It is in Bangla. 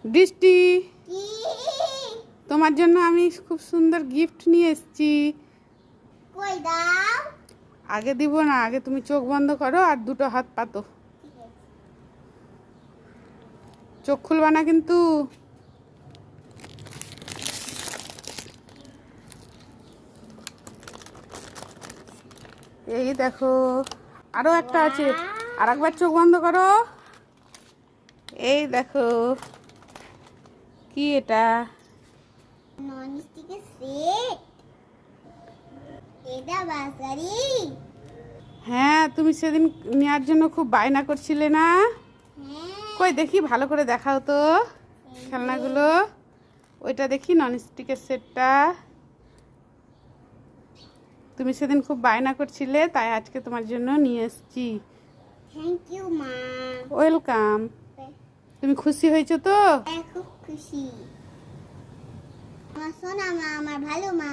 বৃষ্টি, তোমার জন্য আমি খুব সুন্দর গিফট নিয়ে এসেছি। কই দাও? আগে দিব না, আগে তুমি চোখ বন্ধ করো আর দুটো হাত পাতো। চোখ খুলবা না কিন্তু। এই দেখো, আরো একটা আছে। আর একবার চোখ বন্ধ করো। এই দেখো, কি এটা? ননস্টিকের সেট। এটা বাসারি। হ্যাঁ, তুমি সেদিন নেওয়ার জন্য খুব বায়না করছিলে না? হ্যাঁ। কই দেখি, ভালো করে দেখাও তো খেলনাগুলো। ওইটা দেখি, ননস্টিকের সেটটা। তুমি সেদিন খুব বায়না করছিলে, তাই আজকে তোমার জন্য নিয়ে এসেছি। থ্যাংক ইউ মা। ওয়েলকাম। তুমি খুশি হয়েছো তো? খুব খুশি। আমার সোনা মা, আমার ভালো মা।